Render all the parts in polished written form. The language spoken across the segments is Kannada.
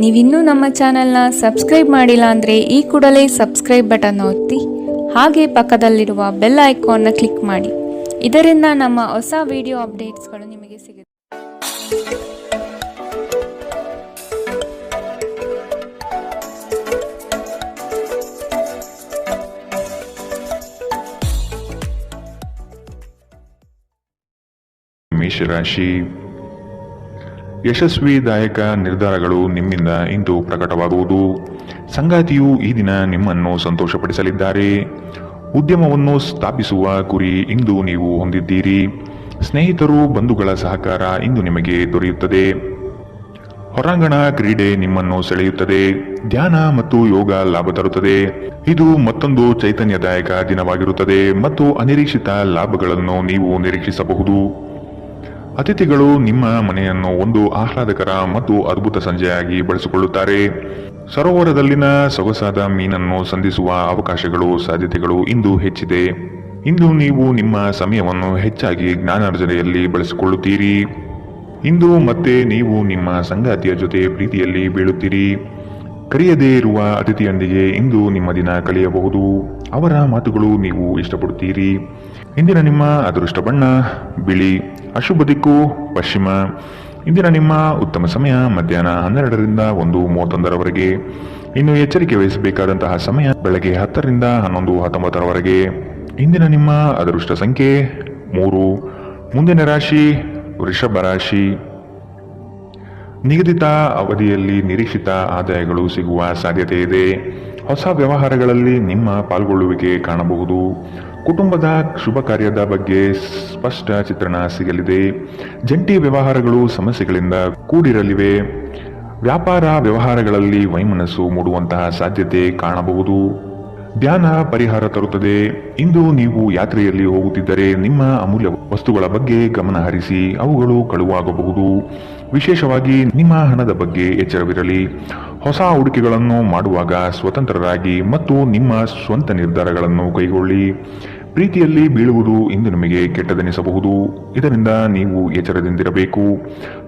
ನೀವಿನ್ನೂ ನಮ್ಮ ಚಾನೆಲ್ನ ಸಬ್ಸ್ಕ್ರೈಬ್ ಮಾಡಿಲ್ಲ ಅಂದರೆ ಈ ಕೂಡಲೇ ಸಬ್ಸ್ಕ್ರೈಬ್ ಬಟನ್ ಒತ್ತಿ ಹಾಗೆ ಪಕ್ಕದಲ್ಲಿರುವ ಬೆಲ್ ಐಕಾನ್ನ ಕ್ಲಿಕ್ ಮಾಡಿ. ಇದರಿಂದ ನಮ್ಮ ಹೊಸ ವಿಡಿಯೋ ಅಪ್ಡೇಟ್ಸ್ಗಳು ನಿಮಗೆ ಸಿಗುತ್ತೆ. ಮೇಷರಾಶಿ, ಯಶಸ್ವಿದಾಯಕ ನಿರ್ಧಾರಗಳು ನಿಮ್ಮಿಂದ ಇಂದು ಪ್ರಕಟವಾಗುವುದು. ಸಂಗಾತಿಯು ಈ ದಿನ ನಿಮ್ಮನ್ನು ಸಂತೋಷಪಡಿಸಲಿದ್ದಾರೆ. ಉದ್ಯಮವನ್ನು ಸ್ಥಾಪಿಸುವ ಗುರಿ ಇಂದು ನೀವು ಹೊಂದಿದ್ದೀರಿ. ಸ್ನೇಹಿತರು, ಬಂಧುಗಳ ಸಹಕಾರ ಇಂದು ನಿಮಗೆ ದೊರೆಯುತ್ತದೆ. ಹೊರಾಂಗಣ ಕ್ರೀಡೆ ನಿಮ್ಮನ್ನು ಸೆಳೆಯುತ್ತದೆ. ಧ್ಯಾನ ಮತ್ತು ಯೋಗ ಲಾಭ ತರುತ್ತದೆ. ಇದು ಮತ್ತೊಂದು ಚೈತನ್ಯದಾಯಕ ದಿನವಾಗಿರುತ್ತದೆ ಮತ್ತು ಅನಿರೀಕ್ಷಿತ ಲಾಭಗಳನ್ನು ನೀವು ನಿರೀಕ್ಷಿಸಬಹುದು. ಅತಿಥಿಗಳು ನಿಮ್ಮ ಮನೆಯನ್ನು ಒಂದು ಆಹ್ಲಾದಕರ ಮತ್ತು ಅದ್ಭುತ ಸಂಜೆಯಾಗಿ ಬಳಸಿಕೊಳ್ಳುತ್ತಾರೆ. ಸರೋವರದಲ್ಲಿನ ಸೊಗಸಾದ ಮೀನನ್ನು ಸಂಧಿಸುವ ಅವಕಾಶಗಳು ಸಾಧ್ಯತೆಗಳು ಇಂದು ಹೆಚ್ಚಿದೆ. ಇಂದು ನೀವು ನಿಮ್ಮ ಸಮಯವನ್ನು ಹೆಚ್ಚಾಗಿ ಜ್ಞಾನಾರ್ಜನೆಯಲ್ಲಿ ಬಳಸಿಕೊಳ್ಳುತ್ತೀರಿ. ಇಂದು ಮತ್ತೆ ನೀವು ನಿಮ್ಮ ಸಂಗಾತಿಯ ಜೊತೆ ಪ್ರೀತಿಯಲ್ಲಿ ಬೀಳುತ್ತೀರಿ. ಕರೆಯದೇ ಇರುವ ಅತಿಥಿಯೊಂದಿಗೆ ಇಂದು ನಿಮ್ಮ ದಿನ ಕಳೆಯಬಹುದು. ಅವರ ಮಾತುಗಳು ನೀವು ಇಷ್ಟಪಡುತ್ತೀರಿ. ಇಂದಿನ ನಿಮ್ಮ ಅದೃಷ್ಟ ಬಣ್ಣ ಬಿಳಿ. ಅಶುಭ ದಿಕ್ಕು ಪಶ್ಚಿಮ. ಇಂದಿನ ನಿಮ್ಮ ಉತ್ತಮ ಸಮಯ ಮಧ್ಯಾಹ್ನ 12ರಿಂದ 1:31ರವರೆಗೆ. ಇನ್ನು ಎಚ್ಚರಿಕೆ ವಹಿಸಬೇಕಾದಂತಹ ಸಮಯ ಬೆಳಗ್ಗೆ 10ರಿಂದ 11:19ರವರೆಗೆ. ಇಂದಿನ ನಿಮ್ಮ ಅದೃಷ್ಟ ಸಂಖ್ಯೆ 3. ಮುಂದಿನ ರಾಶಿ ವೃಷಭ ರಾಶಿ. ನಿಗದಿತ ಅವಧಿಯಲ್ಲಿ ನಿರೀಕ್ಷಿತ ಆದಾಯಗಳು ಸಿಗುವ ಸಾಧ್ಯತೆ ಇದೆ. ಹೊಸ ವ್ಯವಹಾರಗಳಲ್ಲಿ ನಿಮ್ಮ ಪಾಲ್ಗೊಳ್ಳುವಿಕೆ ಕಾಣಬಹುದು. ಕುಟುಂಬದ ಶುಭ ಕಾರ್ಯದ ಬಗ್ಗೆ ಸ್ಪಷ್ಟ ಚಿತ್ರಣ ಸಿಗಲಿದೆ. ಜಂಟಿ ವ್ಯವಹಾರಗಳು ಸಮಸ್ಯೆಗಳಿಂದ ಕೂಡಿರಲಿವೆ. ವ್ಯಾಪಾರ ವ್ಯವಹಾರಗಳಲ್ಲಿ ವೈಮನಸ್ಸು ಮೂಡುವಂತಹ ಸಾಧ್ಯತೆ ಕಾಣಬಹುದು. ಧ್ಯಾನ ಪರಿಹಾರ ತರುತ್ತದೆ. ಇಂದು ನೀವು ಯಾತ್ರೆಯಲ್ಲಿ ಹೋಗುತ್ತಿದ್ದರೆ ನಿಮ್ಮ ಅಮೂಲ್ಯ ವಸ್ತುಗಳ ಬಗ್ಗೆ ಗಮನ ಹರಿಸಿ. ಅವುಗಳು ಕಳುವಾಗಬಹುದು. ವಿಶೇಷವಾಗಿ ನಿಮ್ಮ ಹಣದ ಬಗ್ಗೆ ಎಚ್ಚರವಿರಲಿ. ಹೊಸ ಹೂಡಿಕೆಗಳನ್ನು ಮಾಡುವಾಗ ಸ್ವತಂತ್ರರಾಗಿ ಮತ್ತು ನಿಮ್ಮ ಸ್ವಂತ ನಿರ್ಧಾರಗಳನ್ನು ಕೈಗೊಳ್ಳಿ. ಪ್ರೀತಿಯಲ್ಲಿ ಬೀಳುವುದು ಇಂದು ನಿಮಗೆ ಕೆಟ್ಟದೆನಿಸಬಹುದು. ಇದರಿಂದ ನೀವು ಎಚ್ಚರದಿಂದಿರಬೇಕು.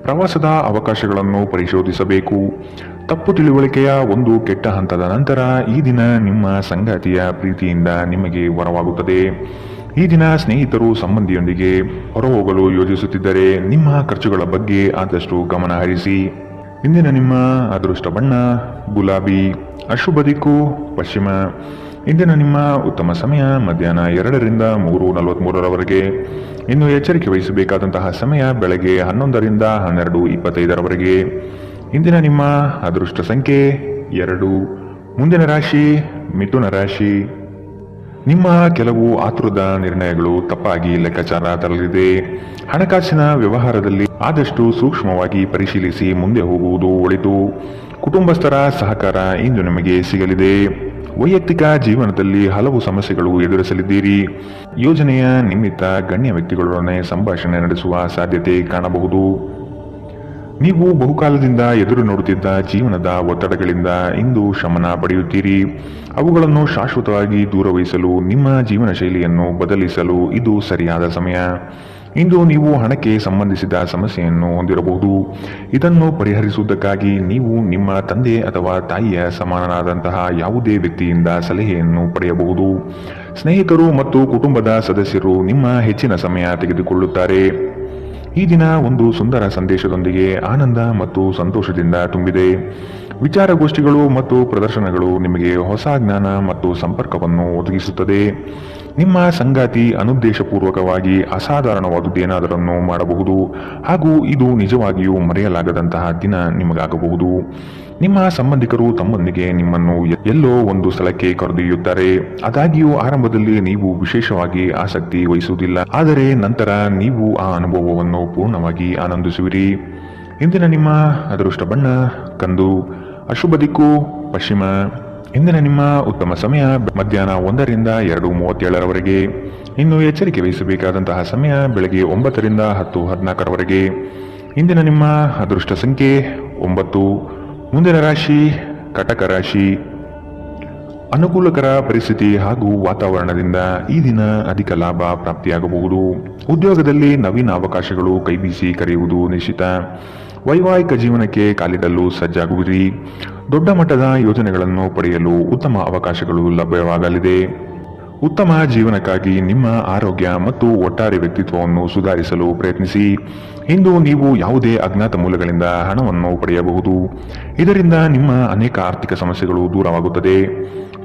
ಪ್ರವಾಸದ ಅವಕಾಶಗಳನ್ನು ಪರಿಶೋಧಿಸಬೇಕು. ತಪ್ಪು ತಿಳುವಳಿಕೆಯ ಒಂದು ಕೆಟ್ಟ ಹಂತದ ನಂತರ ಈ ದಿನ ನಿಮ್ಮ ಸಂಗಾತಿಯ ಪ್ರೀತಿಯಿಂದ ನಿಮಗೆ ವರವಾಗುತ್ತದೆ. ಈ ದಿನ ಸ್ನೇಹಿತರು ಸಂಬಂಧಿಯೊಂದಿಗೆ ಹೊರಹೋಗಲು ಯೋಜಿಸುತ್ತಿದ್ದರೆ ನಿಮ್ಮ ಖರ್ಚುಗಳ ಬಗ್ಗೆ ಆದಷ್ಟು ಗಮನ ಹರಿಸಿ. ಇಂದಿನ ನಿಮ್ಮ ಅದೃಷ್ಟ ಬಣ್ಣ ಗುಲಾಬಿ. ಅಶುಭ ದಿಕ್ಕು ಪಶ್ಚಿಮ. ಇಂದಿನ ನಿಮ್ಮ ಉತ್ತಮ ಸಮಯ ಮಧ್ಯಾಹ್ನ 2ರಿಂದ 3:43ರವರೆಗೆ. ಇನ್ನು ಎಚ್ಚರಿಕೆ ವಹಿಸಬೇಕಾದಂತಹ ಸಮಯ ಬೆಳಗ್ಗೆ 11ರಿಂದ 12:25ರವರೆಗೆ. ಇಂದಿನ ನಿಮ್ಮ ಅದೃಷ್ಟ ಸಂಖ್ಯೆ 2. ಮುಂದಿನ ರಾಶಿ ಮಿಥುನ ರಾಶಿ. ನಿಮ್ಮ ಕೆಲವು ಆತುರದ ನಿರ್ಣಯಗಳು ತಪ್ಪಾಗಿ ಲೆಕ್ಕಾಚಾರ ತರಲಿದೆ. ಹಣಕಾಸಿನ ವ್ಯವಹಾರದಲ್ಲಿ ಆದಷ್ಟು ಸೂಕ್ಷ್ಮವಾಗಿ ಪರಿಶೀಲಿಸಿ ಮುಂದೆ ಹೋಗುವುದು ಒಳಿತು. ಕುಟುಂಬಸ್ಥರ ಸಹಕಾರ ಇಂದು ನಿಮಗೆ ಸಿಗಲಿದೆ. ವೈಯಕ್ತಿಕ ಜೀವನದಲ್ಲಿ ಹಲವು ಸಮಸ್ಯೆಗಳು ಎದುರಿಸಲಿದ್ದೀರಿ. ಯೋಜನೆಯ ನಿಮಿತ್ತ ಗಣ್ಯ ವ್ಯಕ್ತಿಗಳೊಡನೆ ಸಂಭಾಷಣೆ ನಡೆಸುವ ಸಾಧ್ಯತೆ ಕಾಣಬಹುದು. ನೀವು ಬಹುಕಾಲದಿಂದ ಎದುರು ನೋಡುತ್ತಿದ್ದ ಜೀವನದ ಒತ್ತಡಗಳಿಂದ ಇಂದು ಶಮನ ಪಡೆಯುತ್ತೀರಿ. ಅವುಗಳನ್ನು ಶಾಶ್ವತವಾಗಿ ದೂರವಿರಿಸಲು ನಿಮ್ಮ ಜೀವನ ಶೈಲಿಯನ್ನು ಬದಲಿಸಲು ಇದು ಸರಿಯಾದ ಸಮಯ. ಇಂದು ನೀವು ಹಣಕ್ಕೆ ಸಂಬಂಧಿಸಿದ ಸಮಸ್ಯೆಯನ್ನು ಹೊಂದಿರಬಹುದು. ಇದನ್ನು ಪರಿಹರಿಸುವುದಕ್ಕಾಗಿ ನೀವು ನಿಮ್ಮ ತಂದೆ ಅಥವಾ ತಾಯಿಯ ಸಮಾನನಾದಂತಹ ಯಾವುದೇ ವ್ಯಕ್ತಿಯಿಂದ ಸಲಹೆಯನ್ನು ಪಡೆಯಬಹುದು. ಸ್ನೇಹಿತರು ಮತ್ತು ಕುಟುಂಬದ ಸದಸ್ಯರು ನಿಮ್ಮ ಹೆಚ್ಚಿನ ಸಮಯ ತೆಗೆದುಕೊಳ್ಳುತ್ತಾರೆ. ಈ ದಿನ ಒಂದು ಸುಂದರ ಸಂದೇಶದೊಂದಿಗೆ ಆನಂದ ಮತ್ತು ಸಂತೋಷದಿಂದ ತುಂಬಿದೆ. ವಿಚಾರಗೋಷ್ಠಿಗಳು ಮತ್ತು ಪ್ರದರ್ಶನಗಳು ನಿಮಗೆ ಹೊಸ ಜ್ಞಾನ ಮತ್ತು ಸಂಪರ್ಕವನ್ನು ಒದಗಿಸುತ್ತದೆ. ನಿಮ್ಮ ಸಂಗಾತಿ ಅನುದ್ದೇಶಪೂರ್ವಕವಾಗಿ ಅಸಾಧಾರಣವಾದುದೇನಾದರನ್ನು ಮಾಡಬಹುದು ಹಾಗೂ ಇದು ನಿಜವಾಗಿಯೂ ಮರೆಯಲಾಗದಂತಹ ದಿನ ನಿಮಗಾಗಬಹುದು. ನಿಮ್ಮ ಸಂಬಂಧಿಕರು ತಮ್ಮೊಂದಿಗೆ ನಿಮ್ಮನ್ನು ಎಲ್ಲೋ ಒಂದು ಸ್ಥಳಕ್ಕೆ ಕರೆದೊಯ್ಯುತ್ತಾರೆ. ಆದಾಗ್ಯೂ ಆರಂಭದಲ್ಲಿ ನೀವು ವಿಶೇಷವಾಗಿ ಆಸಕ್ತಿ ವಹಿಸುವುದಿಲ್ಲ, ಆದರೆ ನಂತರ ನೀವು ಆ ಅನುಭವವನ್ನು ಪೂರ್ಣವಾಗಿ ಆನಂದಿಸುವಿರಿ. ಇಂದಿನ ನಿಮ್ಮ ಅದೃಷ್ಟ ಬಣ್ಣ ಕಂದು. ಅಶುಭ ದಿಕ್ಕು ಪಶ್ಚಿಮ. ಇಂದಿನ ನಿಮ್ಮ ಉತ್ತಮ ಸಮಯ ಮಧ್ಯಾಹ್ನ 1ರಿಂದ 2:37ರವರೆಗೆ. ಇನ್ನು ಎಚ್ಚರಿಕೆ ವಹಿಸಬೇಕಾದಂತಹ ಸಮಯ ಬೆಳಗ್ಗೆ 9ರಿಂದ 10:14ರವರೆಗೆ. ಇಂದಿನ ನಿಮ್ಮ ಅದೃಷ್ಟ ಸಂಖ್ಯೆ 9. ಮುಂದಿನ ರಾಶಿ ಕಟಕ ರಾಶಿ. ಅನುಕೂಲಕರ ಪರಿಸ್ಥಿತಿ ಹಾಗೂ ವಾತಾವರಣದಿಂದ ಈ ದಿನ ಅಧಿಕ ಲಾಭ ಪ್ರಾಪ್ತಿಯಾಗಬಹುದು. ಉದ್ಯೋಗದಲ್ಲಿ ನವೀನ ಅವಕಾಶಗಳು ಕೈಬೀಸಿ ಕರೆಯುವುದು ನಿಶ್ಚಿತ. ವೈವಾಹಿಕ ಜೀವನಕ್ಕೆ ಕಾಲಿಡಲು ಸಜ್ಜಾಗುವಿರಿ. ದೊಡ್ಡ ಮಟ್ಟದ ಯೋಜನೆಗಳನ್ನು ಪಡೆಯಲು ಉತ್ತಮ ಅವಕಾಶಗಳು ಲಭ್ಯವಾಗಲಿದೆ. ಉತ್ತಮ ಜೀವನಕ್ಕಾಗಿ ನಿಮ್ಮ ಆರೋಗ್ಯ ಮತ್ತು ಒಟ್ಟಾರೆ ವ್ಯಕ್ತಿತ್ವವನ್ನು ಸುಧಾರಿಸಲು ಪ್ರಯತ್ನಿಸಿ. ಇಂದು ನೀವು ಯಾವುದೇ ಅಜ್ಞಾತ ಮೂಲಗಳಿಂದ ಹಣವನ್ನು ಪಡೆಯಬಹುದು. ಇದರಿಂದ ನಿಮ್ಮ ಅನೇಕ ಆರ್ಥಿಕ ಸಮಸ್ಯೆಗಳು ದೂರವಾಗುತ್ತದೆ.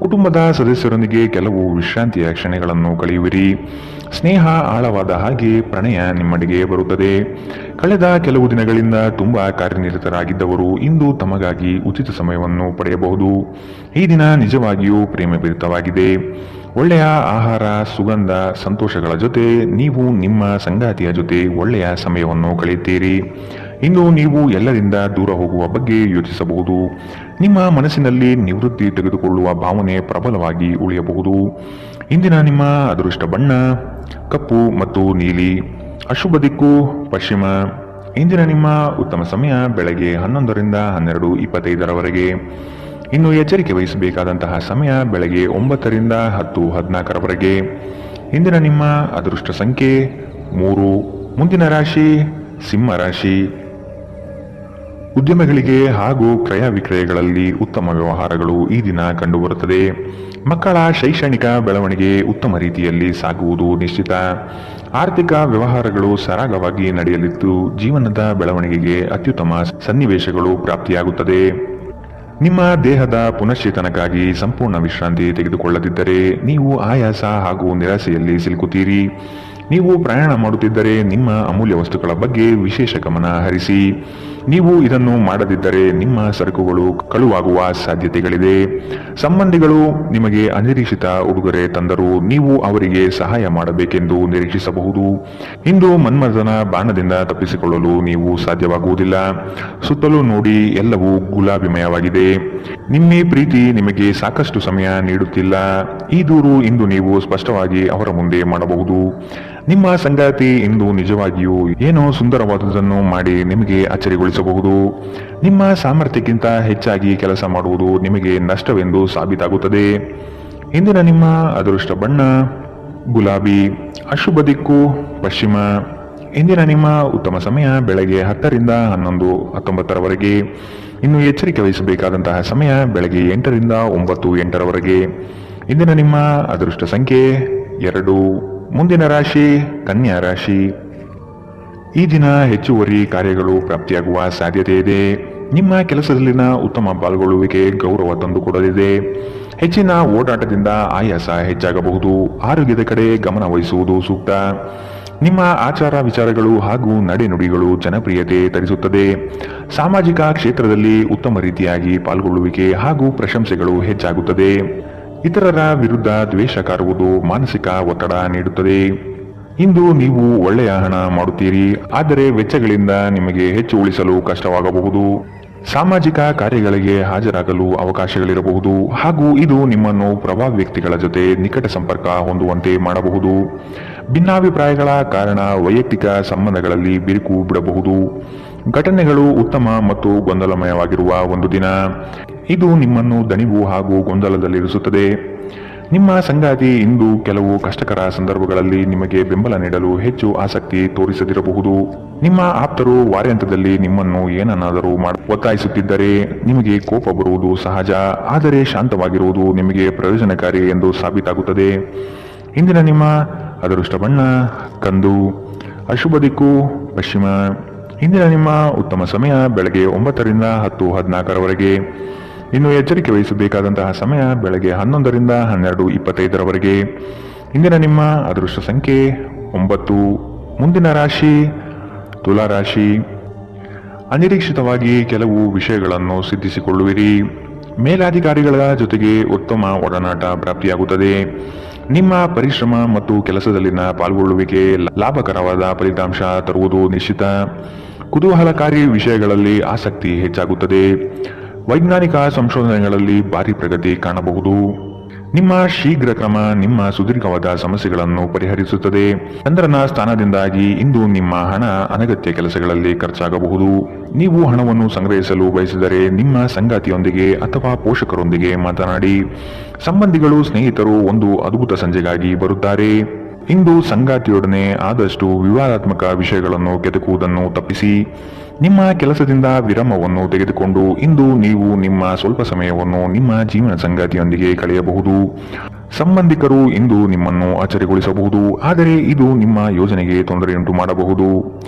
ಕುಟುಂಬದ ಸದಸ್ಯರೊಂದಿಗೆ ಕೆಲವು ವಿಶ್ರಾಂತಿಯ ಕ್ಷಣಗಳನ್ನು ಕಳೆಯುವಿರಿ. ಸ್ನೇಹ ಆಳವಾದ ಹಾಗೆ ಪ್ರಣಯ ನಿಮ್ಮಡೆಗೆ ಬರುತ್ತದೆ. ಕಳೆದ ಕೆಲವು ದಿನಗಳಿಂದ ತುಂಬಾ ಕಾರ್ಯನಿರತರಾಗಿದ್ದವರು ಇಂದು ತಮಗಾಗಿ ಉಚಿತ ಸಮಯವನ್ನು ಪಡೆಯಬಹುದು. ಈ ದಿನ ನಿಜವಾಗಿಯೂ ಪ್ರೇಮಭರಿತವಾಗಿದೆ. ಒಳ್ಳೆಯ ಆಹಾರ, ಸುಗಂಧ, ಸಂತೋಷಗಳ ಜೊತೆ ನೀವು ನಿಮ್ಮ ಸಂಗಾತಿಯ ಜೊತೆ ಒಳ್ಳೆಯ ಸಮಯವನ್ನು ಕಳೆಯುತ್ತೀರಿ. ಇಂದು ನೀವು ಎಲ್ಲರಿಂದ ದೂರ ಹೋಗುವ ಬಗ್ಗೆ ಯೋಚಿಸಬಹುದು. ನಿಮ್ಮ ಮನಸ್ಸಿನಲ್ಲಿ ನಿವೃತ್ತಿ ತೆಗೆದುಕೊಳ್ಳುವ ಭಾವನೆ ಪ್ರಬಲವಾಗಿ ಉಳಿಯಬಹುದು. ಇಂದಿನ ನಿಮ್ಮ ಅದೃಷ್ಟ ಬಣ್ಣ ಕಪ್ಪು ಮತ್ತು ನೀಲಿ. ಅಶುಭ ದಿಕ್ಕು ಪಶ್ಚಿಮ. ಇಂದಿನ ನಿಮ್ಮ ಉತ್ತಮ ಸಮಯ ಬೆಳಗ್ಗೆ 11ರಿಂದ 12:25 ಇನ್ನು ಎಚ್ಚರಿಕೆ ವಹಿಸಬೇಕಾದಂತಹ ಸಮಯ ಬೆಳಗ್ಗೆ 9ರಿಂದ 10:14 ಇಂದಿನ ನಿಮ್ಮ ಅದೃಷ್ಟ ಸಂಖ್ಯೆ 3. ಮುಂದಿನ ರಾಶಿ ಸಿಂಹ ರಾಶಿ. ಉದ್ಯಮಗಳಿಗೆ ಹಾಗೂ ಕ್ರಯ ವಿಕ್ರಯಗಳಲ್ಲಿ ಉತ್ತಮ ವ್ಯವಹಾರಗಳು ಈ ದಿನ ಕಂಡುಬರುತ್ತದೆ. ಮಕ್ಕಳ ಶೈಕ್ಷಣಿಕ ಬೆಳವಣಿಗೆ ಉತ್ತಮ ರೀತಿಯಲ್ಲಿ ಸಾಗುವುದು ನಿಶ್ಚಿತ. ಆರ್ಥಿಕ ವ್ಯವಹಾರಗಳು ಸರಾಗವಾಗಿ ನಡೆಯಲಿದ್ದು ಜೀವನದ ಬೆಳವಣಿಗೆಗೆ ಅತ್ಯುತ್ತಮ ಸನ್ನಿವೇಶಗಳು ಪ್ರಾಪ್ತಿಯಾಗುತ್ತದೆ. ನಿಮ್ಮ ದೇಹದ ಪುನಶ್ಚೇತನಕ್ಕಾಗಿ ಸಂಪೂರ್ಣ ವಿಶ್ರಾಂತಿ ತೆಗೆದುಕೊಳ್ಳದಿದ್ದರೆ ನೀವು ಆಯಾಸ ಹಾಗೂ ನಿರಾಸೆಯಲ್ಲಿ ಸಿಲುಕುತ್ತೀರಿ. ನೀವು ಪ್ರಯಾಣ ಮಾಡುತ್ತಿದ್ದರೆ ನಿಮ್ಮ ಅಮೂಲ್ಯ ವಸ್ತುಗಳ ಬಗ್ಗೆ ವಿಶೇಷ ಗಮನ ಹರಿಸಿ. ನೀವು ಇದನ್ನು ಮಾಡದಿದ್ದರೆ ನಿಮ್ಮ ಸರಕುಗಳು ಕಳುವಾಗುವ ಸಾಧ್ಯತೆಗಳಿದೆ. ಸಂಬಂಧಿಗಳು ನಿಮಗೆ ಅನಿರೀಕ್ಷಿತ ಉಡುಗೊರೆ ತಂದರೂ ನೀವು ಅವರಿಗೆ ಸಹಾಯ ಮಾಡಬೇಕೆಂದು ನಿರೀಕ್ಷಿಸಬಹುದು. ಇಂದು ಮನ್ಮಥನ ಬಾಣದಿಂದ ತಪ್ಪಿಸಿಕೊಳ್ಳಲು ನೀವು ಸಾಧ್ಯವಾಗುವುದಿಲ್ಲ. ಸುತ್ತಲೂ ನೋಡಿ, ಎಲ್ಲವೂ ಗುಲಾಬಿಮಯವಾಗಿದೆ. ನಿಮ್ಮ ಪ್ರೀತಿ ನಿಮಗೆ ಸಾಕಷ್ಟು ಸಮಯ ನೀಡುತ್ತಿಲ್ಲ. ಈ ದೂರು ಇಂದು ನೀವು ಸ್ಪಷ್ಟವಾಗಿ ಅವರ ಮುಂದೆ ಮಾಡಬಹುದು. ನಿಮ್ಮ ಸಂಗಾತಿ ಇಂದು ನಿಜವಾಗಿಯೂ ಏನೋ ಸುಂದರವಾದುದನ್ನು ಮಾಡಿ ನಿಮಗೆ ಅಚ್ಚರಿಗೊಳಿಸಬಹುದು. ನಿಮ್ಮ ಸಾಮರ್ಥ್ಯಕ್ಕಿಂತ ಹೆಚ್ಚಾಗಿ ಕೆಲಸ ಮಾಡುವುದು ನಿಮಗೆ ನಷ್ಟವೆಂದು ಸಾಬೀತಾಗುತ್ತದೆ. ಇಂದಿನ ನಿಮ್ಮ ಅದೃಷ್ಟ ಬಣ್ಣ ಗುಲಾಬಿ. ಅಶುಭ ದಿಕ್ಕು ಪಶ್ಚಿಮ. ಇಂದಿನ ನಿಮ್ಮ ಉತ್ತಮ ಸಮಯ ಬೆಳಗ್ಗೆ 10ರಿಂದ 11:19 ಇನ್ನು ಎಚ್ಚರಿಕೆ ವಹಿಸಬೇಕಾದಂತಹ ಸಮಯ ಬೆಳಗ್ಗೆ 8ರಿಂದ 9:08 ಇಂದಿನ ನಿಮ್ಮ ಅದೃಷ್ಟ ಸಂಖ್ಯೆ 2. ಮುಂದಿನ ರಾಶಿ ಕನ್ಯಾ ರಾಶಿ. ಈ ದಿನ ಹೆಚ್ಚುವರಿ ಕಾರ್ಯಗಳು ಪ್ರಾಪ್ತಿಯಾಗುವ ಸಾಧ್ಯತೆ ಇದೆ. ನಿಮ್ಮ ಕೆಲಸದಲ್ಲಿನ ಉತ್ತಮ ಪಾಲ್ಗೊಳ್ಳುವಿಕೆ ಗೌರವ ತಂದುಕೊಡಲಿದೆ. ಹೆಚ್ಚಿನ ಓಡಾಟದಿಂದ ಆಯಾಸ ಹೆಚ್ಚಾಗಬಹುದು. ಆರೋಗ್ಯದ ಕಡೆ ಗಮನ ವಹಿಸುವುದು ಸೂಕ್ತ. ನಿಮ್ಮ ಆಚಾರ ವಿಚಾರಗಳು ಹಾಗೂ ನಡೆನುಡಿಗಳು ಜನಪ್ರಿಯತೆ ತರಿಸುತ್ತದೆ. ಸಾಮಾಜಿಕ ಕ್ಷೇತ್ರದಲ್ಲಿ ಉತ್ತಮ ರೀತಿಯಾಗಿ ಪಾಲ್ಗೊಳ್ಳುವಿಕೆ ಹಾಗೂ ಪ್ರಶಂಸೆಗಳು ಹೆಚ್ಚಾಗುತ್ತದೆ. ಇತರರ ವಿರುದ್ಧ ದ್ವೇಷ ಕಾರುವುದು ಮಾನಸಿಕ ಒತ್ತಡ ನೀಡುತ್ತದೆ. ಇಂದು ನೀವು ಒಳ್ಳೆಯ ಹಣ ಮಾಡುತ್ತೀರಿ, ಆದರೆ ವೆಚ್ಚಗಳಿಂದ ನಿಮಗೆ ಹೆಚ್ಚು ಉಳಿಸಲು ಕಷ್ಟವಾಗಬಹುದು. ಸಾಮಾಜಿಕ ಕಾರ್ಯಗಳಿಗೆ ಹಾಜರಾಗಲು ಅವಕಾಶಗಳಿರಬಹುದು ಹಾಗೂ ಇದು ನಿಮ್ಮನ್ನು ಪ್ರಭಾವಿ ವ್ಯಕ್ತಿಗಳ ಜೊತೆ ನಿಕಟ ಸಂಪರ್ಕ ಹೊಂದುವಂತೆ ಮಾಡಬಹುದು. ಭಿನ್ನಾಭಿಪ್ರಾಯಗಳ ಕಾರಣ ವೈಯಕ್ತಿಕ ಸಂಬಂಧಗಳಲ್ಲಿ ಬಿರುಕು ಬಿಡಬಹುದು. ಘಟನೆಗಳು ಉತ್ತಮ ಮತ್ತು ಗೊಂದಲಮಯವಾಗಿರುವ ಒಂದು ದಿನ. ಇದು ನಿಮ್ಮನ್ನು ದಣಿವು ಹಾಗೂ ಗೊಂದಲದಲ್ಲಿರಿಸುತ್ತದೆ. ನಿಮ್ಮ ಸಂಗಾತಿ ಇಂದು ಕೆಲವು ಕಷ್ಟಕರ ಸಂದರ್ಭಗಳಲ್ಲಿ ನಿಮಗೆ ಬೆಂಬಲ ನೀಡಲು ಹೆಚ್ಚು ಆಸಕ್ತಿ ತೋರಿಸದಿರಬಹುದು. ನಿಮ್ಮ ಆಪ್ತರು ವಾರಾಂತ್ಯದಲ್ಲಿ ನಿಮ್ಮನ್ನು ಏನನ್ನಾದರೂ ಒತ್ತಾಯಿಸುತ್ತಿದ್ದರೆ ನಿಮಗೆ ಕೋಪ ಬರುವುದು ಸಹಜ, ಆದರೆ ಶಾಂತವಾಗಿರುವುದು ನಿಮಗೆ ಪ್ರಯೋಜನಕಾರಿ ಎಂದು ಸಾಬೀತಾಗುತ್ತದೆ. ಇಂದಿನ ನಿಮ್ಮ ಅದೃಷ್ಟ ಬಣ್ಣ ಕಂದು. ಅಶುಭ ದಿಕ್ಕು ಪಶ್ಚಿಮ. ಇಂದಿನ ನಿಮ್ಮ ಉತ್ತಮ ಸಮಯ ಬೆಳಗ್ಗೆ 9ರಿಂದ 10:14 ಇನ್ನು ಎಚ್ಚರಿಕೆ ವಹಿಸಬೇಕಾದಂತಹ ಸಮಯ ಬೆಳಗ್ಗೆ 11ರಿಂದ 12:25 ಇಂದಿನ ನಿಮ್ಮ ಅದೃಷ್ಟ ಸಂಖ್ಯೆ 9. ಮುಂದಿನ ರಾಶಿ ತುಲಾ ರಾಶಿ. ಅನಿರೀಕ್ಷಿತವಾಗಿ ಕೆಲವು ವಿಷಯಗಳನ್ನು ಸಿದ್ಧಿಸಿಕೊಳ್ಳುವಿರಿ. ಮೇಲಾಧಿಕಾರಿಗಳ ಜೊತೆಗೆ ಉತ್ತಮ ಒಡನಾಟ ಪ್ರಾಪ್ತಿಯಾಗುತ್ತದೆ. ನಿಮ್ಮ ಪರಿಶ್ರಮ ಮತ್ತು ಕೆಲಸದಲ್ಲಿನ ಪಾಲ್ಗೊಳ್ಳುವಿಕೆ ಲಾಭಕರವಾದ ಫಲಿತಾಂಶ ತರುವುದು ನಿಶ್ಚಿತ. ಕುತೂಹಲಕಾರಿ ವಿಷಯಗಳಲ್ಲಿ ಆಸಕ್ತಿ ಹೆಚ್ಚಾಗುತ್ತದೆ. ವೈಜ್ಞಾನಿಕ ಸಂಶೋಧನೆಗಳಲ್ಲಿ ಭಾರಿ ಪ್ರಗತಿ ಕಾಣಬಹುದು. ನಿಮ್ಮ ಶೀಘ್ರ ಕ್ರಮ ನಿಮ್ಮ ಸುದೀರ್ಘವಾದ ಸಮಸ್ಯೆಗಳನ್ನು ಪರಿಹರಿಸುತ್ತದೆ. ಚಂದ್ರನ ಸ್ಥಾನದಿಂದಾಗಿ ಇಂದು ನಿಮ್ಮ ಹಣ ಅನಗತ್ಯ ಕೆಲಸಗಳಲ್ಲಿ ಖರ್ಚಾಗಬಹುದು. ನೀವು ಹಣವನ್ನು ಸಂಗ್ರಹಿಸಲು ಬಯಸಿದರೆ ನಿಮ್ಮ ಸಂಗಾತಿಯೊಂದಿಗೆ ಅಥವಾ ಪೋಷಕರೊಂದಿಗೆ ಮಾತನಾಡಿ. ಸಂಬಂಧಿಗಳು ಸ್ನೇಹಿತರು ಒಂದು ಅದ್ಭುತ ಸಂಜೆಗಾಗಿ ಬರುತ್ತಾರೆ. ಇಂದು ಸಂಗಾತಿಯೊಡನೆ ಆದಷ್ಟು ವಿವಾದಾತ್ಮಕ ವಿಷಯಗಳನ್ನು ಕೆದಕುವುದನ್ನು ತಪ್ಪಿಸಿ ನಿಮ್ಮ ಕೆಲಸದಿಂದ ವಿರಾಮವನ್ನು ತೆಗೆದುಕೊಂಡು ಇಂದು ನೀವು ನಿಮ್ಮ ಸ್ವಲ್ಪ ಸಮಯವನ್ನು ನಿಮ್ಮ ಜೀವನ ಸಂಗಾತಿಯೊಂದಿಗೆ ಕಳೆಯಬಹುದು. ಸಂಬಂಧಿಕರು ಇಂದು ನಿಮ್ಮನ್ನು ಅಚ್ಚರಿಗೊಳಿಸಬಹುದು, ಆದರೆ ಇದು ನಿಮ್ಮ ಯೋಜನೆಗೆ ತೊಂದರೆಯುಂಟು ಮಾಡಬಹುದು.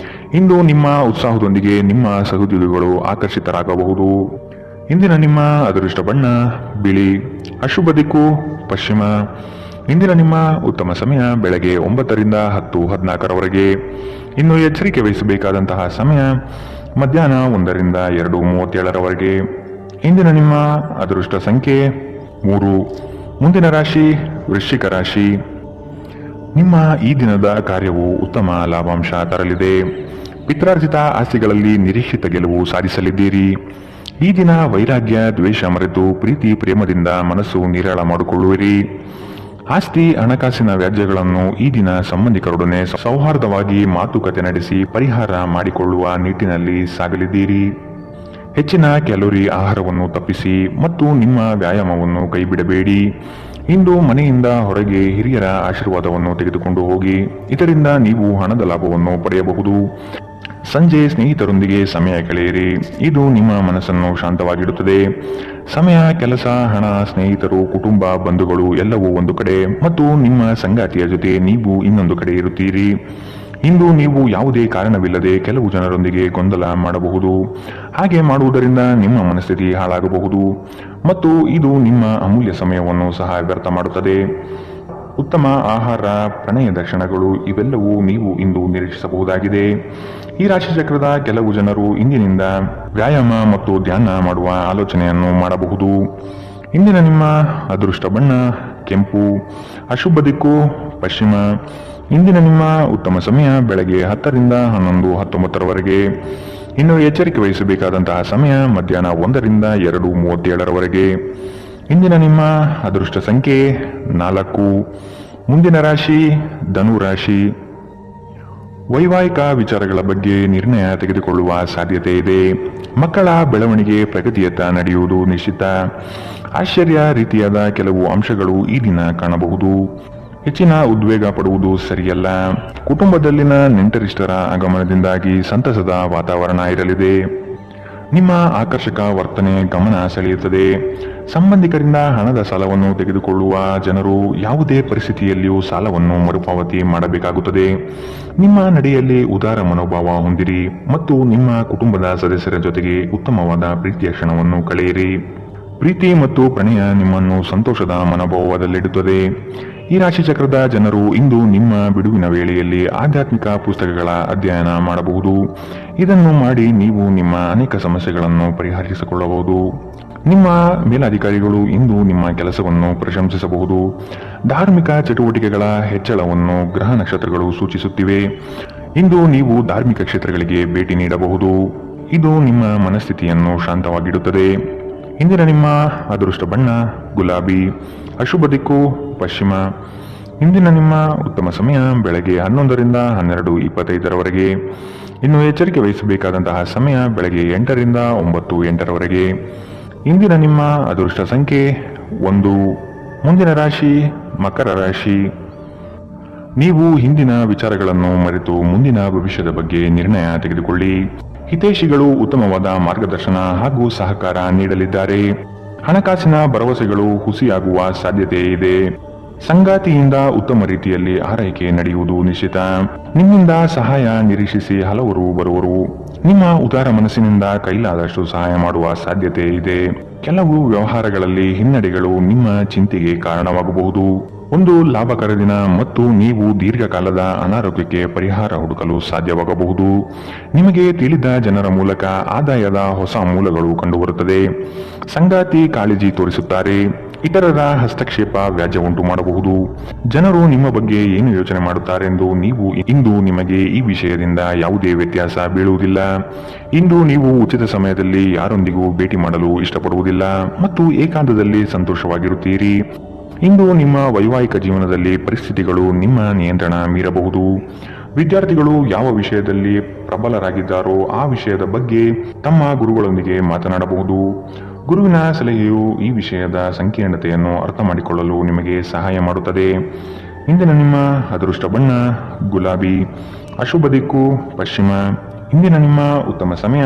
ಇಂದು ನಿಮ್ಮ ಉತ್ಸಾಹದೊಂದಿಗೆ ನಿಮ್ಮ ಸಹೋದ್ಯೋಗಿಗಳು ಆಕರ್ಷಿತರಾಗಬಹುದು. ಇಂದಿನ ನಿಮ್ಮ ಅದೃಷ್ಟ ಬಣ್ಣ ಬಿಳಿ, ಅಶುಭ ದಿಕ್ಕು ಪಶ್ಚಿಮ. ಇಂದಿನ ನಿಮ್ಮ ಉತ್ತಮ ಸಮಯ ಬೆಳಗ್ಗೆ 9 ರಿಂದ 10:14 ಇನ್ನು ಎಚ್ಚರಿಕೆ ವಹಿಸಬೇಕಾದಂತಹ ಸಮಯ ಮಧ್ಯಾಹ್ನ 1 ರಿಂದ 2:37 ಇಂದಿನ ನಿಮ್ಮ ಅದೃಷ್ಟ ಸಂಖ್ಯೆ 3. ಮುಂದಿನ ರಾಶಿ ವೃಶ್ಚಿಕ ರಾಶಿ. ನಿಮ್ಮ ಈ ದಿನದ ಕಾರ್ಯವು ಉತ್ತಮ ಲಾಭಾಂಶ ತರಲಿದೆ. ಪಿತ್ರಾರ್ಜಿತ ಆಸ್ತಿಗಳಲ್ಲಿ ನಿರೀಕ್ಷಿತ ಗೆಲುವು ಸಾಧಿಸಲಿದ್ದೀರಿ. ಈ ದಿನ ವೈರಾಗ್ಯ ದ್ವೇಷ ಮರೆತು ಪ್ರೀತಿ ಪ್ರೇಮದಿಂದ ಮನಸ್ಸು ನಿರಾಳ ಮಾಡಿಕೊಳ್ಳುವಿರಿ. ಆಸ್ತಿ ಹಣಕಾಸಿನ ವ್ಯಾಜ್ಯಗಳನ್ನು ಈ ದಿನ ಸಂಬಂಧಿಕರೊಡನೆ ಸೌಹಾರ್ದವಾಗಿ ಮಾತುಕತೆ ನಡೆಸಿ ಪರಿಹಾರ ಮಾಡಿಕೊಳ್ಳುವ ನಿಟ್ಟಿನಲ್ಲಿ ಸಾಗಲಿದ್ದೀರಿ. ಹೆಚ್ಚಿನ ಕ್ಯಾಲೋರಿ ಆಹಾರವನ್ನು ತಪ್ಪಿಸಿ ಮತ್ತು ನಿಮ್ಮ ವ್ಯಾಯಾಮವನ್ನು ಕೈಬಿಡಬೇಡಿ. ಇಂದು ಮನೆಯಿಂದ ಹೊರಗೆ ಹಿರಿಯರ ಆಶೀರ್ವಾದವನ್ನು ತೆಗೆದುಕೊಂಡು ಹೋಗಿ, ಇದರಿಂದ ನೀವು ಹಣದ ಲಾಭವನ್ನು ಪಡೆಯಬಹುದು. ಸಂಜೆ ಸ್ನೇಹಿತರೊಂದಿಗೆ ಸಮಯ ಕಳೆಯಿರಿ, ಇದು ನಿಮ್ಮ ಮನಸ್ಸನ್ನು ಶಾಂತವಾಗಿಡುತ್ತದೆ. ಸಮಯ, ಕೆಲಸ, ಹಣ, ಸ್ನೇಹಿತರು, ಕುಟುಂಬ, ಬಂಧುಗಳು ಎಲ್ಲವೂ ಒಂದು ಕಡೆ ಮತ್ತು ನಿಮ್ಮ ಸಂಗಾತಿಯ ಜೊತೆ ನೀವು ಇನ್ನೊಂದು ಕಡೆ ಇರುತ್ತೀರಿ. ಇಂದು ನೀವು ಯಾವುದೇ ಕಾರಣವಿಲ್ಲದೆ ಕೆಲವು ಜನರೊಂದಿಗೆ ಗೊಂದಲ ಮಾಡಬಹುದು. ಹಾಗೆ ಮಾಡುವುದರಿಂದ ನಿಮ್ಮ ಮನಸ್ಥಿತಿ ಹಾಳಾಗಬಹುದು ಮತ್ತು ಇದು ನಿಮ್ಮ ಅಮೂಲ್ಯ ಸಮಯವನ್ನು ಸಹ ವ್ಯರ್ಥ ಮಾಡುತ್ತದೆ. ಉತ್ತಮ ಆಹಾರ, ಪ್ರಣಯದ ಕ್ಷಣಗಳು ಇವೆಲ್ಲವೂ ನೀವು ಇಂದು ನಿರೀಕ್ಷಿಸಬಹುದಾಗಿದೆ. ಈ ರಾಶಿಚಕ್ರದ ಕೆಲವು ಜನರು ಇಂದಿನಿಂದ ವ್ಯಾಯಾಮ ಮತ್ತು ಧ್ಯಾನ ಮಾಡುವ ಆಲೋಚನೆಯನ್ನು ಮಾಡಬಹುದು. ಇಂದಿನ ನಿಮ್ಮ ಅದೃಷ್ಟ ಬಣ್ಣ ಕೆಂಪು, ಅಶುಭ ದಿಕ್ಕು ಪಶ್ಚಿಮ. ಇಂದಿನ ನಿಮ್ಮ ಉತ್ತಮ ಸಮಯ ಬೆಳಗ್ಗೆ 10 ರಿಂದ 11:19 ಇನ್ನು ಎಚ್ಚರಿಕೆ ವಹಿಸಬೇಕಾದಂತಹ ಸಮಯ ಮಧ್ಯಾಹ್ನ 1 ರಿಂದ 2:37 ಇಂದಿನ ನಿಮ್ಮ ಅದೃಷ್ಟ ಸಂಖ್ಯೆ 4. ಮುಂದಿನ ರಾಶಿ ಧನು ರಾಶಿ. ವೈವಾಹಿಕ ವಿಚಾರಗಳ ಬಗ್ಗೆ ನಿರ್ಣಯ ತೆಗೆದುಕೊಳ್ಳುವ ಸಾಧ್ಯತೆ ಇದೆ. ಮಕ್ಕಳ ಬೆಳವಣಿಗೆ ಪ್ರಗತಿಯತ್ತ ನಡೆಯುವುದು ನಿಶ್ಚಿತ. ಆಶ್ಚರ್ಯ ರೀತಿಯಾದ ಕೆಲವು ಅಂಶಗಳು ಈ ದಿನ ಕಾಣಬಹುದು. ಹೆಚ್ಚಿನ ಉದ್ವೇಗ ಪಡುವುದು ಸರಿಯಲ್ಲ. ಕುಟುಂಬದಲ್ಲಿನ ನೆಂಟರಿಷ್ಟರ ಆಗಮನದಿಂದಾಗಿ ಸಂತಸದ ವಾತಾವರಣ ಇರಲಿದೆ. ನಿಮ್ಮ ಆಕರ್ಷಕ ವರ್ತನೆ ಗಮನ ಸೆಳೆಯುತ್ತದೆ. ಸಂಬಂಧಿಕರಿಂದ ಹಣದ ಸಾಲವನ್ನು ತೆಗೆದುಕೊಳ್ಳುವ ಜನರು ಯಾವುದೇ ಪರಿಸ್ಥಿತಿಯಲ್ಲಿಯೂ ಸಾಲವನ್ನು ಮರುಪಾವತಿ ಮಾಡಬೇಕಾಗುತ್ತದೆ. ನಿಮ್ಮ ನಡೆಯಲ್ಲಿ ಉದಾರ ಮನೋಭಾವ ಹೊಂದಿರಿ ಮತ್ತು ನಿಮ್ಮ ಕುಟುಂಬದ ಸದಸ್ಯರ ಜೊತೆಗೆ ಉತ್ತಮವಾದ ಪ್ರೀತಿಯ ಕ್ಷಣವನ್ನು ಕಳೆಯಿರಿ. ಪ್ರೀತಿ ಮತ್ತು ಪ್ರಣಯ ನಿಮ್ಮನ್ನು ಸಂತೋಷದ ಮನೋಭಾವದಲ್ಲಿಡುತ್ತದೆ. ಈ ರಾಶಿ ಚಕ್ರದ ಜನರು ಇಂದು ನಿಮ್ಮ ಬಿಡುವಿನ ವೇಳೆಯಲ್ಲಿ ಆಧ್ಯಾತ್ಮಿಕ ಪುಸ್ತಕಗಳ ಅಧ್ಯಯನ ಮಾಡಬಹುದು. ಇದನ್ನು ಮಾಡಿ ನೀವು ನಿಮ್ಮ ಅನೇಕ ಸಮಸ್ಯೆಗಳನ್ನು ಪರಿಹರಿಸಿಕೊಳ್ಳಬಹುದು. ನಿಮ್ಮ ಮೇಲಾಧಿಕಾರಿಗಳು ಇಂದು ನಿಮ್ಮ ಕೆಲಸವನ್ನು ಪ್ರಶಂಸಿಸಬಹುದು. ಧಾರ್ಮಿಕ ಚಟುವಟಿಕೆಗಳ ಹೆಚ್ಚಳವನ್ನು ಗ್ರಹ ನಕ್ಷತ್ರಗಳು ಸೂಚಿಸುತ್ತಿವೆ. ಇಂದು ನೀವು ಧಾರ್ಮಿಕ ಕ್ಷೇತ್ರಗಳಿಗೆ ಭೇಟಿ ನೀಡಬಹುದು. ಇದು ನಿಮ್ಮ ಮನಸ್ಥಿತಿಯನ್ನು ಶಾಂತವಾಗಿಡುತ್ತದೆ. ಇಂದಿನ ನಿಮ್ಮ ಅದೃಷ್ಟ ಬಣ್ಣ ಗುಲಾಬಿ, ಅಶುಭ ದಿಕ್ಕು ಪಶ್ಚಿಮ. ಇಂದಿನ ನಿಮ್ಮ ಉತ್ತಮ ಸಮಯ ಬೆಳಗ್ಗೆ 11 ರಿಂದ 12:25 ಇನ್ನು ಎಚ್ಚರಿಕೆ ವಹಿಸಬೇಕಾದಂತಹ ಸಮಯ ಬೆಳಗ್ಗೆ 8 ರಿಂದ 9:08 ಇಂದಿನ ನಿಮ್ಮ ಅದೃಷ್ಟ ಸಂಖ್ಯೆ 1. ಮುಂದಿನ ರಾಶಿ ಮಕರ ರಾಶಿ. ನೀವು ಹಿಂದಿನ ವಿಚಾರಗಳನ್ನು ಮರೆತು ಮುಂದಿನ ಭವಿಷ್ಯದ ಬಗ್ಗೆ ನಿರ್ಣಯ ತೆಗೆದುಕೊಳ್ಳಿ. ಹಿತೈಷಿಗಳು ಉತ್ತಮವಾದ ಮಾರ್ಗದರ್ಶನ ಹಾಗೂ ಸಹಕಾರ ನೀಡಲಿದ್ದಾರೆ. ಹಣಕಾಸಿನ ಭರವಸೆಗಳು ಹುಸಿಯಾಗುವ ಸಾಧ್ಯತೆ ಇದೆ. ಸಂಗಾತಿಯಿಂದ ಉತ್ತಮ ರೀತಿಯಲ್ಲಿ ಆರೈಕೆ ನಡೆಯುವುದು ನಿಶ್ಚಿತ. ನಿಮ್ಮಿಂದ ಸಹಾಯ ನಿರೀಕ್ಷಿಸಿ ಹಲವರು ಬರುವರು. ನಿಮ್ಮ ಉದಾರ ಮನಸ್ಸಿನಿಂದ ಕೈಲಾದಷ್ಟು ಸಹಾಯ ಮಾಡುವ ಸಾಧ್ಯತೆ ಇದೆ. ಕೆಲವು ವ್ಯವಹಾರಗಳಲ್ಲಿ ಹಿನ್ನಡೆಗಳು ನಿಮ್ಮ ಚಿಂತೆಗೆ ಕಾರಣವಾಗಬಹುದು. ಒಂದು ಲಾಭಕರ ದಿನ ಮತ್ತು ನೀವು ದೀರ್ಘಕಾಲದ ಅನಾರೋಗ್ಯಕ್ಕೆ ಪರಿಹಾರ ಹುಡುಕಲು ಸಾಧ್ಯವಾಗಬಹುದು. ನಿಮಗೆ ತಿಳಿದ ಜನರ ಮೂಲಕ ಆದಾಯದ ಹೊಸ ಮೂಲಗಳು ಕಂಡುಬರುತ್ತದೆ. ಸಂಗಾತಿ ಕಾಳಜಿ ತೋರಿಸುತ್ತಾರೆ. ಇತರರ ಹಸ್ತಕ್ಷೇಪ ವ್ಯಾಜ್ಯ ಉಂಟು ಮಾಡಬಹುದು. ಜನರು ನಿಮ್ಮ ಬಗ್ಗೆ ಏನು ಯೋಚನೆ ಮಾಡುತ್ತಾರೆಂದು ನೀವು ಇಂದು ನಿಮಗೆ ಈ ವಿಷಯದಿಂದ ಯಾವುದೇ ವ್ಯತ್ಯಾಸ ಬೀಳುವುದಿಲ್ಲ. ಇಂದು ನೀವು ಉಚಿತ ಸಮಯದಲ್ಲಿ ಯಾರೊಂದಿಗೂ ಭೇಟಿ ಮಾಡಲು ಇಷ್ಟಪಡುವುದಿಲ್ಲ ಮತ್ತು ಏಕಾಂತದಲ್ಲಿ ಸಂತೋಷವಾಗಿರುತ್ತೀರಿ. ಇಂದು ನಿಮ್ಮ ವೈವಾಹಿಕ ಜೀವನದಲ್ಲಿ ಪರಿಸ್ಥಿತಿಗಳು ನಿಮ್ಮ ನಿಯಂತ್ರಣ ಮೀರಬಹುದು. ವಿದ್ಯಾರ್ಥಿಗಳು ಯಾವ ವಿಷಯದಲ್ಲಿ ಪ್ರಬಲರಾಗಿದ್ದಾರೋ ಆ ವಿಷಯದ ಬಗ್ಗೆ ತಮ್ಮ ಗುರುಗಳೊಂದಿಗೆ ಮಾತನಾಡಬಹುದು. ಗುರುವಿನ ಸಲಹೆಯು ಈ ವಿಷಯದ ಸಂಕೀರ್ಣತೆಯನ್ನು ಅರ್ಥ ಮಾಡಿಕೊಳ್ಳಲು ನಿಮಗೆ ಸಹಾಯ ಮಾಡುತ್ತದೆ. ಇಂದಿನ ನಿಮ್ಮ ಅದೃಷ್ಟ ಬಣ್ಣ ಗುಲಾಬಿ. ಅಶುಭ ದಿಕ್ಕು ಪಶ್ಚಿಮ. ಇಂದಿನ ನಿಮ್ಮ ಉತ್ತಮ ಸಮಯ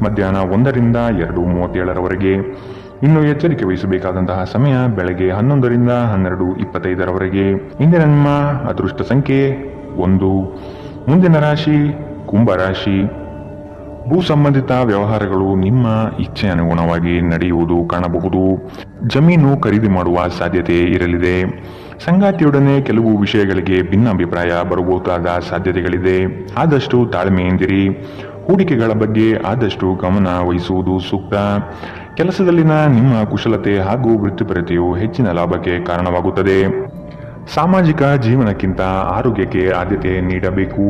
ಮಧ್ಯಾಹ್ನ 1ರಿಂದ 2:37ರವರೆಗೆ. ಇನ್ನು ಎಚ್ಚರಿಕೆ ವಹಿಸಬೇಕಾದಂತಹ ಸಮಯ ಬೆಳಗ್ಗೆ 11ರಿಂದ 12:25ರವರೆಗೆ. ಇಂದಿನ ನಿಮ್ಮ ಅದೃಷ್ಟ ಸಂಖ್ಯೆ 1. ಮುಂದಿನ ರಾಶಿ ಕುಂಭರಾಶಿ. ಭೂ ಸಂಬಂಧಿತ ವ್ಯವಹಾರಗಳು ನಿಮ್ಮ ಇಚ್ಛೆ ಅನುಗುಣವಾಗಿ ನಡೆಯುವುದು ಕಾಣಬಹುದು. ಜಮೀನು ಖರೀದಿ ಮಾಡುವ ಸಾಧ್ಯತೆ ಇರಲಿದೆ. ಸಂಗಾತಿಯೊಡನೆ ಕೆಲವು ವಿಷಯಗಳಿಗೆ ಭಿನ್ನಾಭಿಪ್ರಾಯ ಬರಬಹುದಾದ ಸಾಧ್ಯತೆಗಳಿದೆ. ಆದಷ್ಟು ತಾಳ್ಮೆಯಿಂದಿರಿ. ಹೂಡಿಕೆಗಳ ಬಗ್ಗೆ ಆದಷ್ಟು ಗಮನ ವಹಿಸುವುದು ಸೂಕ್ತ. ಕೆಲಸದಲ್ಲಿನ ನಿಮ್ಮ ಕುಶಲತೆ ಹಾಗೂ ವೃತ್ತಿಪರತೆಯು ಹೆಚ್ಚಿನ ಲಾಭಕ್ಕೆ ಕಾರಣವಾಗುತ್ತದೆ. ಸಾಮಾಜಿಕ ಜೀವನಕ್ಕಿಂತ ಆರೋಗ್ಯಕ್ಕೆ ಆದ್ಯತೆ ನೀಡಬೇಕು.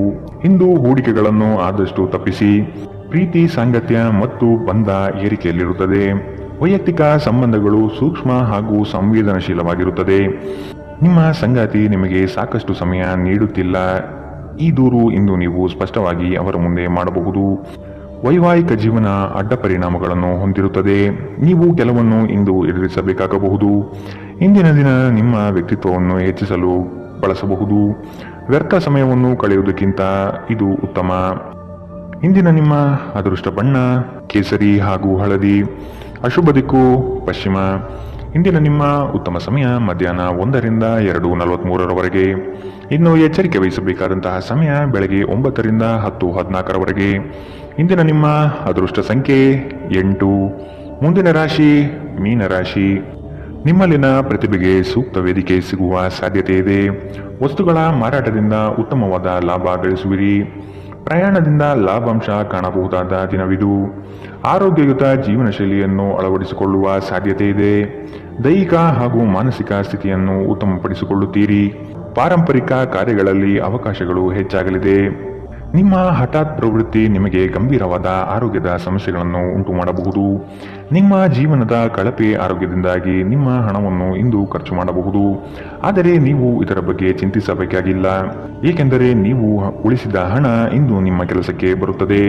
ಇಂದು ಹೂಡಿಕೆಗಳನ್ನು ಆದಷ್ಟು ತಪ್ಪಿಸಿ. ಪ್ರೀತಿ ಸಾಂಗತ್ಯ ಮತ್ತು ಬಂಧ ಏರಿಕೆಯಲ್ಲಿರುತ್ತದೆ. ವೈಯಕ್ತಿಕ ಸಂಬಂಧಗಳು ಸೂಕ್ಷ್ಮ ಹಾಗೂ ಸಂವೇದನಶೀಲವಾಗಿರುತ್ತದೆ. ನಿಮ್ಮ ಸಂಗಾತಿ ನಿಮಗೆ ಸಾಕಷ್ಟು ಸಮಯ ನೀಡುತ್ತಿಲ್ಲ. ಈ ದೂರು ಇಂದು ನೀವು ಸ್ಪಷ್ಟವಾಗಿ ಅವರ ಮುಂದೆ ಮಾಡಬಹುದು. ವೈವಾಹಿಕ ಜೀವನ ಅಡ್ಡ ಪರಿಣಾಮಗಳನ್ನು ಹೊಂದಿರುತ್ತದೆ. ನೀವು ಕೆಲವನ್ನು ಇಂದು ಎದುರಿಸಬೇಕಾಗಬಹುದು. ಇಂದಿನ ದಿನ ನಿಮ್ಮ ವ್ಯಕ್ತಿತ್ವವನ್ನು ಹೆಚ್ಚಿಸಲು ಬಳಸಬಹುದು. ವ್ಯರ್ಥ ಸಮಯವನ್ನು ಕಳೆಯುವುದಕ್ಕಿಂತ ಇದು ಉತ್ತಮ. ಇಂದಿನ ನಿಮ್ಮ ಅದೃಷ್ಟ ಬಣ್ಣ ಕೇಸರಿ ಹಾಗೂ ಹಳದಿ. ಅಶುಭ ದಿಕ್ಕು ಪಶ್ಚಿಮ. ಇಂದಿನ ನಿಮ್ಮ ಉತ್ತಮ ಸಮಯ ಮಧ್ಯಾಹ್ನ 1ರಿಂದ 2:43ರವರೆಗೆ. ಇನ್ನು ಎಚ್ಚರಿಕೆ ವಹಿಸಬೇಕಾದಂತಹ ಸಮಯ ಬೆಳಗ್ಗೆ 9ರಿಂದ 10:14ರವರೆಗೆ. ಇಂದಿನ ನಿಮ್ಮ ಅದೃಷ್ಟ ಸಂಖ್ಯೆ 8. ಮುಂದಿನ ರಾಶಿ ಮೀನರಾಶಿ. ನಿಮ್ಮಲ್ಲಿನ ಪ್ರತಿಭೆಗೆ ಸೂಕ್ತ ವೇದಿಕೆ ಸಿಗುವ ಸಾಧ್ಯತೆ ಇದೆ. ವಸ್ತುಗಳ ಮಾರಾಟದಿಂದ ಉತ್ತಮವಾದ ಲಾಭ ಗಳಿಸುವಿರಿ. ಪ್ರಯಾಣದಿಂದ ಲಾಭಾಂಶ ಕಾಣಬಹುದಾದ ದಿನವಿದು. ಆರೋಗ್ಯಯುತ ಜೀವನ ಶೈಲಿಯನ್ನು ಅಳವಡಿಸಿಕೊಳ್ಳುವ ಸಾಧ್ಯತೆ ಇದೆ. ದೈಹಿಕ ಹಾಗೂ ಮಾನಸಿಕ ಸ್ಥಿತಿಯನ್ನು ಉತ್ತಮಪಡಿಸಿಕೊಳ್ಳುತ್ತೀರಿ. ಪಾರಂಪರಿಕ ಕಾರ್ಯಗಳಲ್ಲಿ ಅವಕಾಶಗಳು ಹೆಚ್ಚಾಗಲಿದೆ. ನಿಮ್ಮ ಹಠಾತ್ ಪ್ರವೃತ್ತಿ ನಿಮಗೆ ಗಂಭೀರವಾದ ಆರೋಗ್ಯದ ಸಮಸ್ಯೆಗಳನ್ನು ಉಂಟು ಮಾಡಬಹುದು. ನಿಮ್ಮ ಜೀವನದ ಕಳಪೆ ಆರೋಗ್ಯದಿಂದಾಗಿ ನಿಮ್ಮ ಹಣವನ್ನು ಇಂದು ಖರ್ಚು ಮಾಡಬಹುದು. ಆದರೆ ನೀವು ಇದರ ಬಗ್ಗೆ ಚಿಂತಿಸಬೇಕಾಗಿಲ್ಲ, ಏಕೆಂದರೆ ನೀವು ಉಳಿಸಿದ ಹಣ ಇಂದು ನಿಮ್ಮ ಕೆಲಸಕ್ಕೆ ಬರುತ್ತದೆ.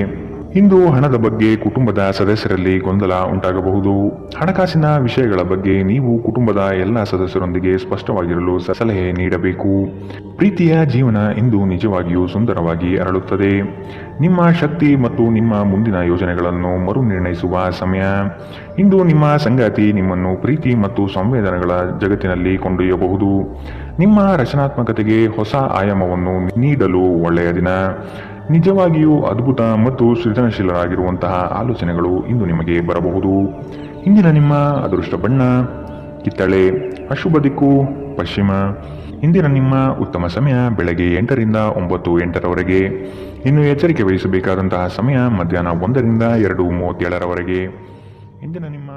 ಇಂದು ಹಣದ ಬಗ್ಗೆ ಕುಟುಂಬದ ಸದಸ್ಯರಲ್ಲಿ ಗೊಂದಲ ಉಂಟಾಗಬಹುದು. ಹಣಕಾಸಿನ ವಿಷಯಗಳ ಬಗ್ಗೆ ನೀವು ಕುಟುಂಬದ ಎಲ್ಲ ಸದಸ್ಯರೊಂದಿಗೆ ಸ್ಪಷ್ಟವಾಗಿರಲು ಸಲಹೆ ನೀಡಬೇಕು. ಪ್ರೀತಿಯ ಜೀವನ ಇಂದು ನಿಜವಾಗಿಯೂ ಸುಂದರವಾಗಿ ಅರಳುತ್ತದೆ. ನಿಮ್ಮ ಶಕ್ತಿ ಮತ್ತು ನಿಮ್ಮ ಮುಂದಿನ ಯೋಜನೆಗಳನ್ನು ಮರು ನಿರ್ಣಯಿಸುವ ಸಮಯ. ಇಂದು ನಿಮ್ಮ ಸಂಗಾತಿ ನಿಮ್ಮನ್ನು ಪ್ರೀತಿ ಮತ್ತು ಸಂವೇದನೆಗಳ ಜಗತ್ತಿನಲ್ಲಿ ಕೊಂಡೊಯ್ಯಬಹುದು. ನಿಮ್ಮ ರಚನಾತ್ಮಕತೆಗೆ ಹೊಸ ಆಯಾಮವನ್ನು ನೀಡಲು ಒಳ್ಳೆಯ ದಿನ. ನಿಜವಾಗಿಯೂ ಅದ್ಭುತ ಮತ್ತು ಸೃಜನಶೀಲರಾಗಿರುವಂತಹ ಆಲೋಚನೆಗಳು ಇಂದು ನಿಮಗೆ ಬರಬಹುದು. ಇಂದಿನ ನಿಮ್ಮ ಅದೃಷ್ಟ ಬಣ್ಣ ಕಿತ್ತಳೆ. ಅಶುಭ ದಿಕ್ಕು ಪಶ್ಚಿಮ. ಇಂದಿನ ನಿಮ್ಮ ಉತ್ತಮ ಸಮಯ ಬೆಳಗ್ಗೆ 8ರಿಂದ 9:08ರವರೆಗೆ. ಇನ್ನು ಎಚ್ಚರಿಕೆ ವಹಿಸಬೇಕಾದಂತಹ ಸಮಯ ಮಧ್ಯಾಹ್ನ 1ರಿಂದ 2:37ರವರೆಗೆ. ಇಂದಿನ ನಿಮ್ಮ